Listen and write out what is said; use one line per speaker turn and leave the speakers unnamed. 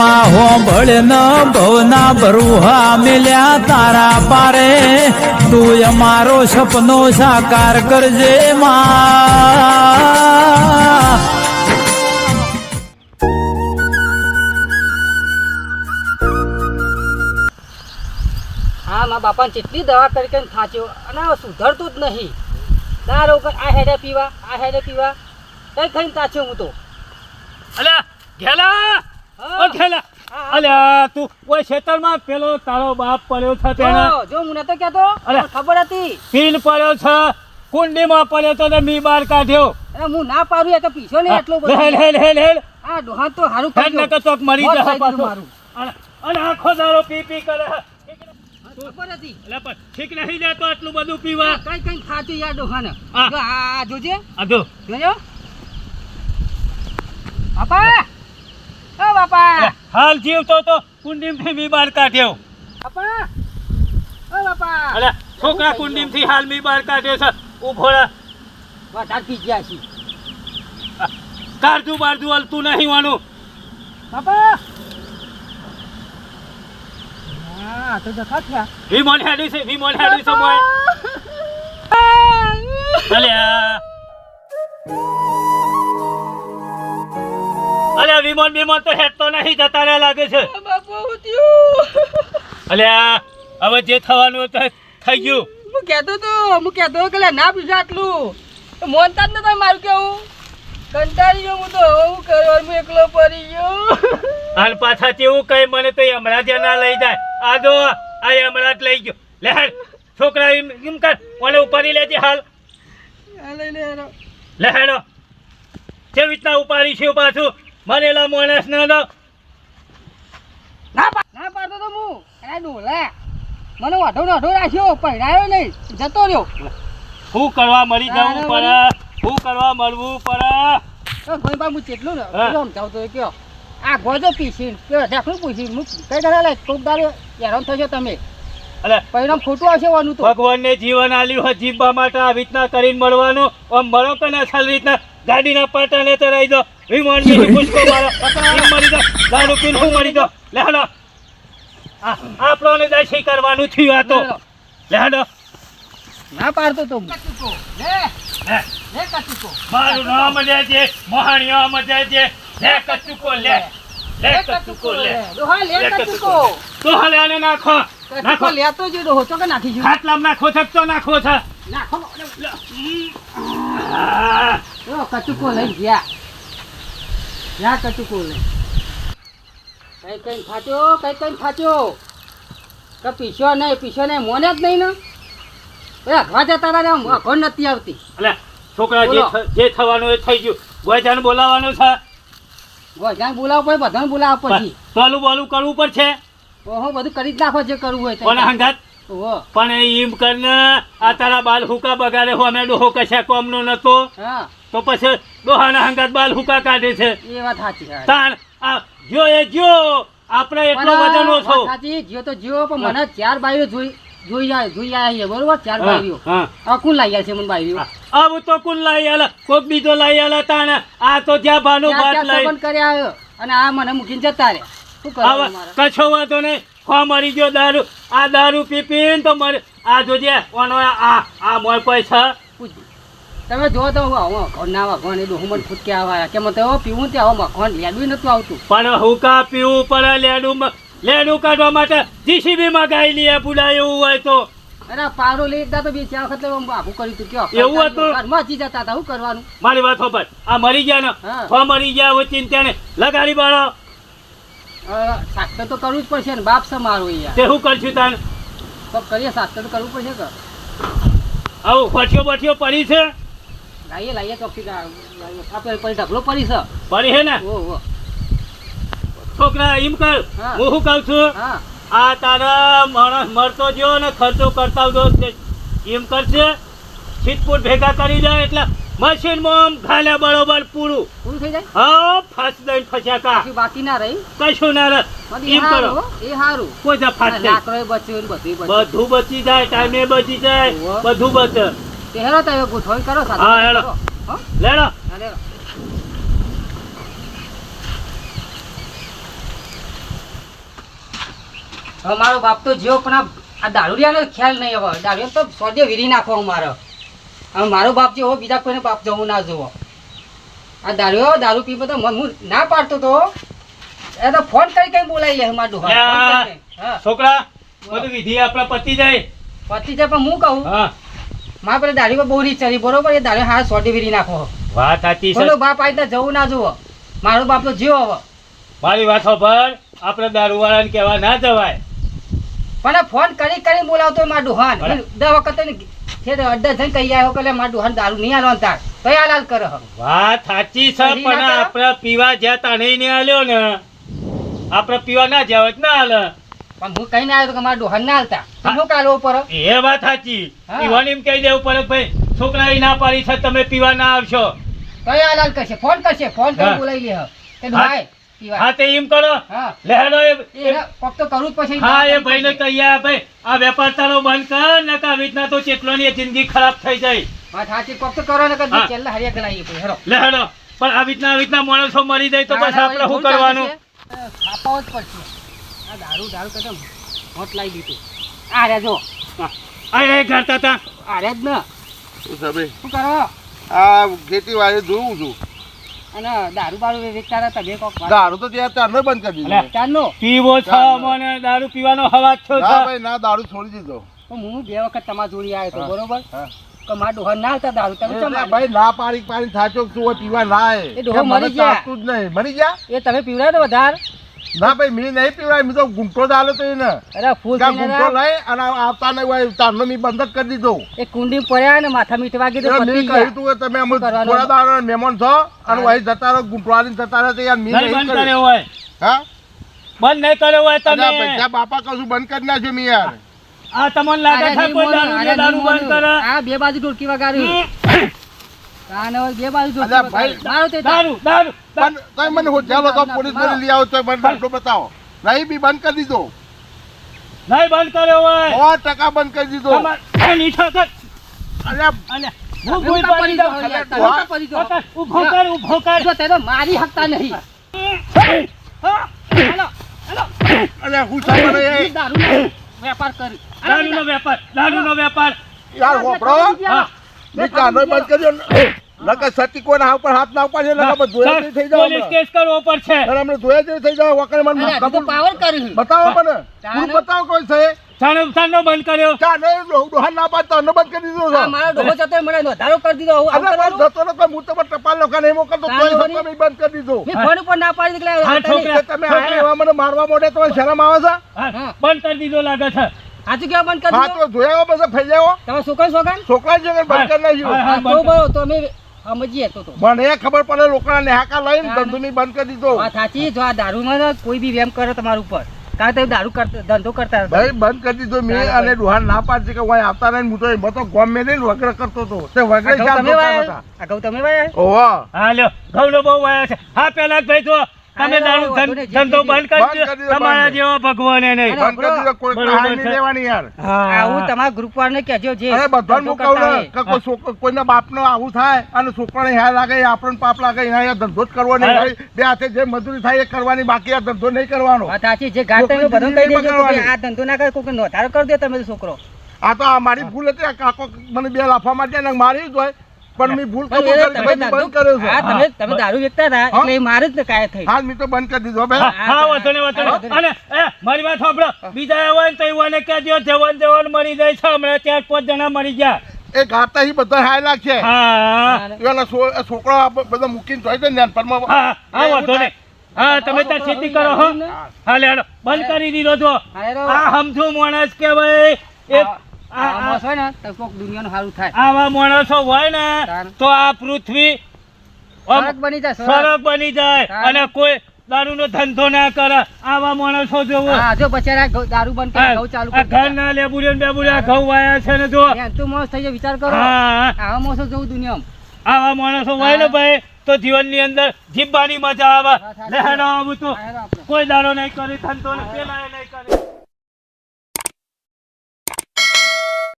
માં હોંભળ ન ભવના ભરુહા મિલ્યા તારા પારે તું અમારો સપનો સાકાર કરજે માં.
હા મારા બાપાને જેટલી દવા કરી કરીને થાચ્યો અને આ સુધરતું જ નહીં. દારૂ આ હેડે પીવા કઈ ખાઈને તાચ્યો હું તો.
અલ્યા ઘેલા ઓ ઘેલા અલ્યા તું કોઈ ખેતરમાં પેલો તારો બાપ પડ્યો છે તેના
જો હું નતો કહેતો ખબર હતી
પીન પડ્યો છે કુંડીમાં પડ્યો તો ને મી બહાર કાઢ્યો.
અરે હું ના પાડું એ તો પીછો ને એટલો બધો
હેલ
આ ડોહા તો હારું
હેડ નકર ચોક મરી જશે પાછો. અને આખો દારો પી કરે.
ખબર હતી
અલ્યા પણ ઠીક નહીં લેતો આટલું બધું પીવા.
કઈ ખાતું યાર ડોહાને.
હા.
આ જોજે
આજો
જોજો બાપા ઓ બાપા
હાલ જીવતો તો કુંડીમથી મી બહાર કાઢ્યો.
બાપા ઓ બાપા
અલ્યા છોકરા કુંડીમથી હાલ મી બહાર કાઢ્યો છે. ઉભો રહે
વધારે પી ગયા છે
કાઢું બારજું હલતું નહીં વાનું.
બાપા હા તો જખા થયા
વિમોન હેડી છે મોય. અલ્યા વિમોન તો હેડતો નહીં જતા રહ્યા લાગે છે.
બાપુ ઉઠ્યું
અલ્યા હવે જે થવાનું હતું થઈ ગયું.
હું કહેતો કે ના પીજો આટલું મોનતા જ નતા મારું કેવું કંટાળી ગયો હું તો હું કરવાનું હું એકલો પડી ગયો.
હાલ પાછા તેવું કઈ મને તો હમણાં ત્યાં ના લઈ જાય. આ જો આ હમણાં જ લઈ ગયો. લે હેડ છોકરા એમ કર મને ઉપાડી લેજે હાલ. લે હેડો કેવી રીતના ઉપાડી છે પાછું મરેલા માણસ ના
પાડતો તો હું અરે ડોલા મને વાઢો રાખ્યો પહેરાયો નહીં જતો રહ્યો.
શું કરવા મરી જવું પડે શું કરવા મળવું પડે.
ભાઈ બા હું કેટલું ને સમજાવતો કયો આ ગોજો પીસી ઢાકણું પૂછી હું કઈ કરા લે ખૂબ દાડે હેરાન થશો તમે. પરિણામ ખોટું આવશે વાનું તો
ભગવાનને જીવન આલ્યું હોય જીવવા માટે આ રીતના કરીને મળવાનું. આમ મળો કે ના સારી રીતના ગાડીના પાટાને તો રહી દો વિમાન પુષ્કો મારો મરી દો દારૂ પીને હું મરી દો. લેહાડો આપણને દર્શન કરવાનું થયું આ તો. લેહાડો
ના પાડતો તો
મારું નામ લેજે મોહાણીઓ મજાજે લે કચુકો લે કચુકો તો હાલે આને નાખો
લેતો જ રહો તો કે નાખી જો
ખાટલામાં નાખો છે તો નાખો છે.
નાખો કચુકો લઈ ગયા કચુકો લઈ કઈ ખાચો કે પીછો નહીં મોને જ નહીં ને અખવા જતા રે અખો નથી આવતી.
અલે છોકરા જે થવાનું એ થઈ ગયું. ગોજાને બોલાવવાનું છે.
ગોજાને બોલાવો પછી બધાને બોલાવો પછી
બોલું કરવું પડશે.
ઓહો બધું કરી જ નાખો જે કરવું હોય
પણ હંગાત પણ એમ કરીને આ તારા બાલ હુકા બગાડે હો અમે ડોહો કશા કોમનો નતો તો પછી ડોહાના હંગાત બાલ હુકા કાઢે છે.
એ વાત સાચી
તાણ આ જો આપણે એટલો વજન ઓછો
સાચી જીઓ તો જીઓ પણ મને ચાર બાઈઓ જોઈ આયા બરોબર ચાર બાઈઓ કોણ લઈ આવ્યા છે મને બાઈઓ
આવું તો કોણ લઈ આલા કોક બીજો લઈ આલા તાણ આ તો જ્યાં ભાનું ભાત લઈ
કર્યા અને આ મને મૂકીને જતા રે
કશો વાંધો નહીં. ખો મરી ગયો દારૂ આ દારૂ પીને તો મરે. આ જોજે ઓનો આ મોય પૈસા
તમે જો તો ના વાઘણ એ ડોહું મને ફૂટકે આવ્યા કે મને તો પીવું ત્યાં મખણ લેડું નતું આવતું.
પણ હુકા પીવું પડે લેડું કાઢવા માટે જીસીબી માં ગાઈ લઈએ પુડા એવું હોય તો.
અરે પારો લઈ એકદા તો બે ચાર વખત આખું કર્યું હતું કયો
એવું હતું
મચી જતા હતા શું કરવાનું.
મારી વાત ખબર આ મરી ગયા ને મરી ગયા હવે ચિંતા ને લગાડી બાળો
શાસ્ત્ર તો કરવું જ પડશે ને બાપ છે મારો યાર
તે શું કરશું તાન
તો કરીએ શાસ્ત્ર તો કરવું પડશે કે
આવું બઠિયો પડી છે.
લાઈએ ચોખ્ખી આપણે પછી ઢગલો પડી છે
પડી છે ને છોકરા એમ કર હું શું કહું છું આ તારા માણસ મરતો જો ને ખર્ચો કરતા એમ કરશે છીટપૂટ ભેગા કરી જાય એટલે મશીનમાં ઘાલે બરોબર પૂરું
થઈ જાય.
હા ફાસ દઈને ફસ્યા
બાકી ના રહી
કશું ના રહે. એમ કરો
એ સારું
કોઈ જા ફાસ
બચ્યું
બધું બચી જાય ટાઈમે બચી જાય બધું બચે.
હેરો તો ગોઠવણ કરો
હા હેડો લેડો
હવે મારો બાપ તો જેવો પણ આ દારૂડિયાનો ખ્યાલ નહીં. હવે દારૂ તો સોજે વીરી નાખો મારો. હવે મારો બાપ જેવો બીજા કોઈને બાપ જવું ના જોવો. આ દારૂ પીવો તો હું ના પાડતો તો એ તો ફોન કરી કઈ બોલાવી લે મારું ડોહા. ફોન કરી. હા
છોકરા બધું વિધિ આપણા પતી જાય
પતિ છે પણ હું કહું
હા
મારા પેલા દારૂ પર બહુ રીત ચડી બરોબર. એ દારૂ હારા સોટી વીરી નાખો.
વાત સાચી છે
બોલો બાપ આ રીતના જવું ના જુઓ. મારો બાપ તો જીવો હવે.
મારી વાત સાંભળ આપણે દારૂવાળાને કહેવા ના જવાય
પણ ફોન કરી બોલાવતો મારા ડોહાન.
બરાબર.
10 વખત તો છે તો અડધા જણ કહી આવ્યો કે મારા ડોહાન દારૂ નહીં આલવાનું તાર તો એ હાલ કરે હવે.
વાત સાચી છે
કરી
પણ
ના
આપણે પીવા જ્યાં તાણે નહીં આલ્યો ને આપણે પીવા ના જાવ જ ના હાલે
પણ હું કઈ ના આવ્યો કે મારા ડોહાન ના હાલતા શું કાલવો પર
એ વાત સાચી
હા.
પીવાની એમ કહી દેવું પડે કે ભાઈ છોકરા ના પાડી છે તમે પીવા ના આવશો
તો એ હાલ કરશે ફોન
હા.
કરી બોલાવી લે હવે. કે ડોહાય પીવા.
હા તે એમ કરો
હા
લેડો
એ કોક તો કરવું જ પછી.
હા એ ભાઈને કહી આ ભાઈ આ વેપાર તારો બંધ કર ને કે આવી રીતના તો ચેટલોની જિંદગી ખરાબ થઈ જાય
વાત સાચી કોક તો કરો ને કે
હા.
છેલ્લે હરિયા ગણાઈએ પછી હેરો.
લેડો પણ આવી રીતના માણસો મરી જાય તો બસ આપણે શું કરવાનું
ખાપાઓ જ પડશે. આ દારૂ કદમ હોટ લાવી દીધું. આ રે જો
અરે કરતા હતા
આ રે જ ને
શું છે ભાઈ?
શું કરો
આ ખેતીવાડી જોઉં છું.
અને દારૂ બારૂ વેચતા હતા તમે કોક વાત.
દારૂ તો ત્યાં ચારનો બંધ કરી દીધો.
અલ્યા.
ચારનો
પીવો છો મને દારૂ પીવાનો હવાજ છો
ના ભાઈ ના, દારૂ છોડી દીધો.
તો હું 2 વખત તમારા જોડી આવ્યો હતો
હા.
બરોબર
હા.
કે મારા ડોહા ના હતા દારૂ તમે
એ
ચમ
ના
આલ્યા?
ભાઈ ના પાડી થાચો શું હોય, પીવા ના
એ ડોહો મરી ગયા.
ચાલતું જ નહીં. મરી ગયા?
એ તમે પીવડાય તો વધારે
ના ભાઈ મેં નહીં પીવડાય, મેં તો ગુંટો જ આલ્યો તો એને.
અરે ફૂલ
ત્યાં
થઈને
ગુંટો
રહ્યા.
લઈ અને આવતા નહીં હોય તારનો મેં બંધ જ કરી દીધો.
એ કુંડી પડ્યા ને માથા મીઠવા કીધું
એટલે મેં
પતી
કહ્યું
ગયા.
તું કે તમે અમે
શું કરવાનું?
થોડા દાડા મહેમાન છો અને
હા.
વહી જતા રહો, ગુંટો આલીને જતા રહો તો યાર મેં
નહીં
નહીં
બંધ
કર્યું.
કર્યો હોય
હા?
બંધ નહીં કર્યો હોય
અને આ
તમે
પૈસા બાપા કશું બંધ કરી નાખ્યું મેં યાર.
આ તમને લાગે
અરે
છે
નહીં
કોઈ
મોનું, અરે
દારૂ
નહીં
બંધ
મોનું.
કરે
આ બે બાજુ ઢોલકી વગાડ્યું. આ ને હવે બે બાજુ ઢોલકી
અલ્યા ભાઈ,
વગાડ્યું. મારો તે
દારૂ
પણ તોય મને હોશિયાર હતો, પોલીસ મને લઈ આવો તો મને દાખલો બતાવો. નહીં બી બંધ કરી દીધો.
નહીં બંધ કર્યો હોય
100% બંધ કરી દીધો.
તમારે નીચે કર.
અલ્યા
અલ્યા,
તમે
હું ભૂલ
ઉતા
પડી
પડી
જાઉં.
જાઓ યાર, તમે
વાહ.
ઉતા પડી જાઓ.
પકડ, ઊભો કર ઊભો કર
જો તે તો મારી હકતા નહીં.
હા.
હાલો, હાલો.
અલ્યા હું સાહેબ એ
દારૂનો વેપાર કરી.
દારૂનો વેપાર
યાર હોપડો
હા.
મેં કાનો બંધ કર્યો ને. નકર સતી કોઈના હાથ પર હાથ ના ઉપાડે નકર આપણે જોયા જેવી થઈ જાવ
પોલીસ કેસ કરવો પડશે
હમણાં હમણાં જોયા જેવી થઈ જાવ વકરે મને
અરે, આ તો
કબૂલ
પાવર કર્યું.
બતાવો મને
ચાલો.
હું બતાવો કોઈ છે
સાનો બંધ કર્યો
ચા નહીં ડોહા ના પાડતો અન્નો બંધ કરી દીધો
આ મારો ડોહો જતો મને વધારો કરી દીધો. આવું
અરે
કરવાનું?
બસ જતો નતો હું તો પણ ટપાલ લખા નહીં મોકલતો
ચાલો,
તોય
ફરી.
તમે બંધ કરી દીધો
મેં ફોન ઉપર ના પાડી દીધી
હા,
એટલે
છોકરા.
કે તમે આ એવા મને મારવા મોડે તો શરમ આવે છે
હા, બંધ કરી દીધો લાગે છે
સાચું કેવા બંધ કરી
હા
દીધો?
તો જોયા બસ ફઈ જાવ
તમે છોકરા
છોકરા જ બંધ કરી નાખ્યું
હા,
હા, તો બરો તો અમે સમજીએ તો
મને એ ખબર પડે લોકોના નેહાકા લઈને ધંધો ની બંધ કરી દીધો
વાત સાચી. જો આ દારૂમાં કોઈ બી વેમ કરે તમારા ઉપર કારણ કે તમે દારૂ કરતા ધંધો કરતા હતા.
ભાઈ બંધ કરી દીધો મેં
ચાલો,
અને
ભાઈ.
ડોહા ના પાડતી કે હું આવતા નહીં હું તો એમાં તો ગોમ મેં લઈને વગર કરતો હતો તે વગર
અગાઉ
ચાલ
તમે
જોતા
વાયા?
હતા
અગાઉ તમે વાયા?
ઓહો
હા લ્યો ઘઉંનો બહુ વાયા છે હા પેલા જ ભાઈ જો તમે
અરે,
દારૂ
વાંધો નહીં,
ધંધો બંધ કરી
બંધ કરી
દો
દીધો,
તમારા
બંધ.
જેવા ભગવાને નહીં
અરે,
બંધ કરી દીધો કોઈ
બરોબર
કહાની નહીં
છે.
લેવાની યાર
આવું તમારા ગ્રુપ વાળાને કહેજો જે
અરે બધાને
ધંધો
હું કહું
કરતા
ને
હોય.
કે કોઈ છોકરો કોઈના બાપનો આવું થાય અને છોકરાને હેર લાગે એ આપણને પાપ લાગે એના ધંધો જ કરવો નહીં
હા.
ભાઈ. બે હાથે જે મજૂરી થાય એ કરવાની બાકી આ ધંધો નહીં કરવાનો
વાત સાચી. જે ઘાટ તમે
છોકરી
બધું કહી
જિંદગી
દેજો કે
બગાડવાની.
આ ધંધો ના કરે કોઈ નોધારો કરી દે તમે તો છોકરો.
આ તો આ મારી ભૂલ હતી આ કાકો મને બે લાફા માર્યા ને મારી જ હોય પણ મેં ભૂલ
પણ
કબૂલ
એ
કરી
તમે
ભાઈ, મેં બંધ
ધંધો-
કર્યો
હા,
છે
તમે દારૂ વેચતા હતા
હા.
એટલે એ મારે જ ને કાંઈ થઈ.
હાલ મેં તો બંધ કરી દીધો
હા
ભાઈ
હા વાંધો નહીં, વાંધો નહીં. અને મારી વાત સાંભળો બીજા એવા હોય ને તો એવાને કહેજો જવાન મરી જાય છે હમણાં 4-5 જણા મરી ગયા
એ ગાતા ही બધા હાયલા છે
હા
એના છોકરો બધા મૂકીને જોઈ દે ને પરમાં
હા હા વાંધો નહીં હા તમે ત્યાં ખેતી કરો હો હા લેડો બંધ કરી દીધો છો
અરે રો.
આ સમજો માણસ કે ભાઈ એક
આ માણસ હોય ને તો કોક દુનિયાનું સારું થાય.
આવા માણસો હોય ને
તાર.
તો આ પૃથ્વી આમ
સડક બની જાય, સડક.
સરળ બની જાય
તાર.
અને કોઈ દારૂનો ધંધો ના કરે આવા માણસો જોવો
હા, જો બચારા દારૂ બંધ કરી ઘઉં ચાલુ
આ
કરી
ઘર ના લેબુડિયા ને બેબુડિયા ઘઉં વાયા છે ને જો
દીધા. તું માણસ થઈ જાય વિચાર કરો.
હા
આવા માણસો જવું દુનિયામાં.
આવા માણસો હોય ને ભાઈ તો જીવનની અંદર જીવવાની મજા આવે લેહાડો આવું તો
આ હેરો આપણે.
કોઈ દાડો નહીં કરી ધંધો ને પેલા